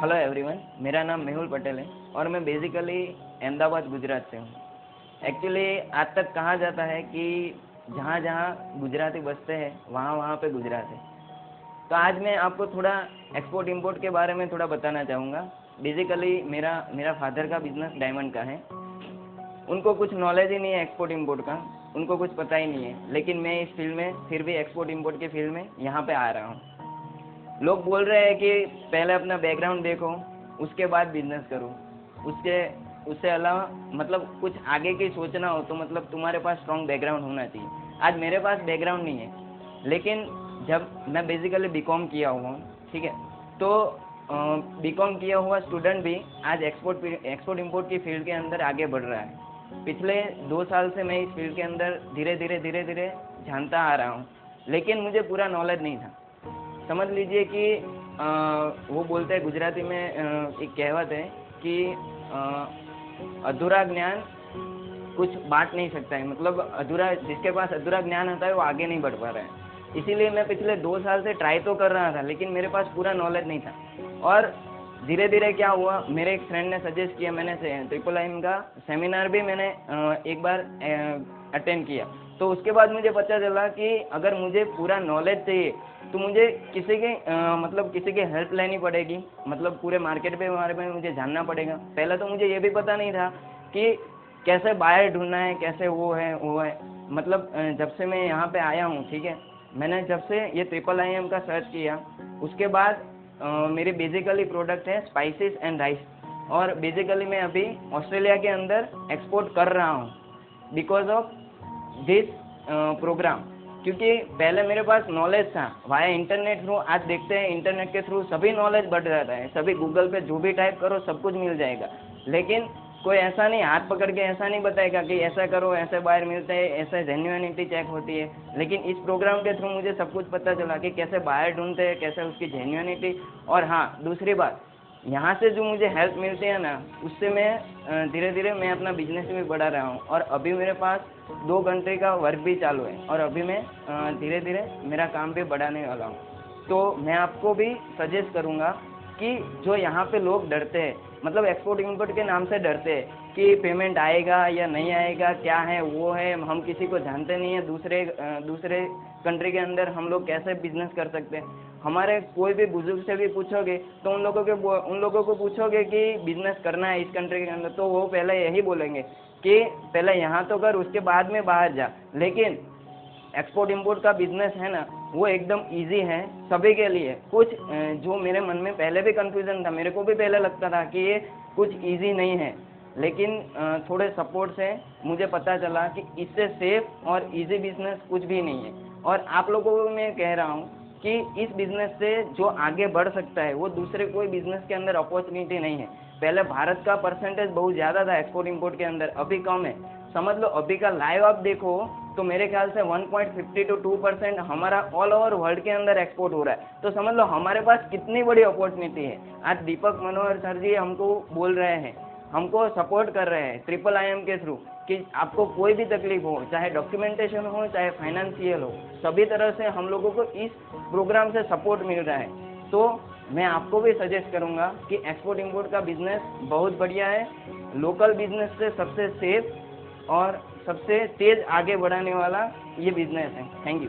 Hello everyone, मेरा नाम मेहुल पटेल है और मैं बेसिकली अहमदाबाद गुजरात से हूँ। एक्चुअली आज तक कहा जाता है कि जहाँ जहाँ गुजराती बसते हैं वहाँ वहाँ पे गुजरात है। तो आज मैं आपको थोड़ा एक्सपोर्ट इंपोर्ट के बारे में थोड़ा बताना चाहूँगा। बेसिकली मेरा फादर का बिजनेस डायमंड का है। उनको कुछ नॉलेज ही नहीं है एक्सपोर्ट इंपोर्ट का, उनको कुछ पता ही नहीं है। लेकिन मैं इस फील्ड में फिर भी एक्सपोर्ट इंपोर्ट के फील्ड में यहाँ पे आ रहा हूँ। लोग बोल रहे हैं कि पहले अपना बैकग्राउंड देखो, उसके बाद बिजनेस करो। उससे अलावा मतलब कुछ आगे की सोचना हो तो मतलब तुम्हारे पास स्ट्रॉन्ग बैकग्राउंड होना चाहिए। आज मेरे पास बैकग्राउंड नहीं है, लेकिन जब मैं बेसिकली बीकॉम किया हुआ हूँ, ठीक है, तो बीकॉम किया हुआ स्टूडेंट भी आज एक्सपोर्ट इंपोर्ट की फील्ड के अंदर आगे बढ़ रहा है। पिछले 2 साल से मैं इस फील्ड के अंदर धीरे धीरे जानता आ रहा हूँ, लेकिन मुझे पूरा नॉलेज नहीं था। समझ लीजिए कि वो बोलते हैं गुजराती में, एक कहावत है कि अधूरा ज्ञान कुछ बांट नहीं सकता है। मतलब जिसके पास अधूरा ज्ञान होता है वो आगे नहीं बढ़ पा रहा है। इसीलिए मैं पिछले 2 साल से ट्राई तो कर रहा था, लेकिन मेरे पास पूरा नॉलेज नहीं था। और धीरे धीरे क्या हुआ, मेरे एक फ्रेंड ने सजेस्ट किया, मैंने IIIM का सेमिनार भी मैंने एक बार अटेंड किया। तो उसके बाद मुझे पता चला कि अगर मुझे पूरा नॉलेज चाहिए तो मुझे किसी की हेल्प लेनी पड़ेगी। मतलब पूरे मार्केट के बारे में मुझे जानना पड़ेगा। पहले तो मुझे ये भी पता नहीं था कि कैसे बायर ढूंढना है, कैसे वो है। मतलब जब से मैं यहाँ पे आया हूँ, ठीक है, मैंने जब से ये IIIM का सर्च किया, उसके बाद मेरी बेसिकली प्रोडक्ट है स्पाइसेस एंड राइस। और बेसिकली मैं अभी ऑस्ट्रेलिया के अंदर एक्सपोर्ट कर रहा हूँ बिकॉज ऑफ दिस प्रोग्राम। क्योंकि पहले मेरे पास नॉलेज था वाया इंटरनेट थ्रू। आज देखते हैं इंटरनेट के थ्रू सभी नॉलेज बढ़ जाता है, सभी गूगल पे जो भी टाइप करो सब कुछ मिल जाएगा। लेकिन कोई ऐसा नहीं हाथ पकड़ के ऐसा नहीं बताएगा कि ऐसा करो, ऐसे बाहर मिलते हैं, ऐसे जेन्युइनिटी चेक होती है। लेकिन इस प्रोग्राम के थ्रू मुझे सब कुछ पता चला कि कैसे बाहर ढूंढते हैं, कैसे उसकी जेन्युइनिटी। और हाँ, दूसरी बात, यहाँ से जो मुझे हेल्प मिलती है ना, उससे मैं धीरे धीरे मैं अपना बिजनेस भी बढ़ा रहा हूँ। और अभी मेरे पास 2 घंटे का वर्क भी चालू है और अभी मैं धीरे धीरे मेरा काम भी बढ़ाने वाला हूँ। तो मैं आपको भी सजेस्ट करूँगा कि जो यहाँ पे लोग डरते हैं, मतलब एक्सपोर्ट इंपोर्ट के नाम से डरते हैं कि पेमेंट आएगा या नहीं आएगा, क्या है वो है, हम किसी को जानते नहीं है, दूसरे कंट्री के अंदर हम लोग कैसे बिजनेस कर सकते हैं। हमारे कोई भी बुजुर्ग से भी पूछोगे तो उन लोगों को पूछोगे कि बिजनेस करना है इस कंट्री के अंदर, तो वो पहले यही बोलेंगे कि पहले यहाँ तो कर, उसके बाद में बाहर जा। लेकिन एक्सपोर्ट इंपोर्ट का बिजनेस है ना, वो एकदम इजी है सभी के लिए। कुछ जो मेरे मन में पहले भी कंफ्यूजन था, मेरे को भी पहले लगता था कि ये कुछ इजी नहीं है, लेकिन थोड़े सपोर्ट से मुझे पता चला कि इससे सेफ और इजी बिजनेस कुछ भी नहीं है। और आप लोगों को मैं कह रहा हूँ कि इस बिजनेस से जो आगे बढ़ सकता है वो दूसरे कोई बिजनेस के अंदर अपॉर्चुनिटी नहीं है। पहले भारत का परसेंटेज बहुत ज़्यादा था एक्सपोर्ट इंपोर्ट के अंदर, अभी कम है। समझ लो अभी का लाइव आप देखो तो मेरे ख्याल से 1.50 to 2% हमारा ऑल ओवर वर्ल्ड के अंदर एक्सपोर्ट हो रहा है। तो समझ लो हमारे पास कितनी बड़ी अपॉर्चुनिटी है। आज दीपक मनोहर सर जी हमको बोल रहे हैं, हमको सपोर्ट कर रहे हैं IIIM के थ्रू कि आपको कोई भी तकलीफ हो, चाहे डॉक्यूमेंटेशन हो, चाहे फाइनेंशियल हो, सभी तरह से हम लोगों को इस प्रोग्राम से सपोर्ट मिल रहा है। तो मैं आपको भी सजेस्ट करूंगा कि एक्सपोर्ट इंपोर्ट का बिजनेस बहुत बढ़िया है। लोकल बिजनेस से सबसे सेफ और सबसे तेज आगे बढ़ाने वाला ये बिजनेस है। Thank you.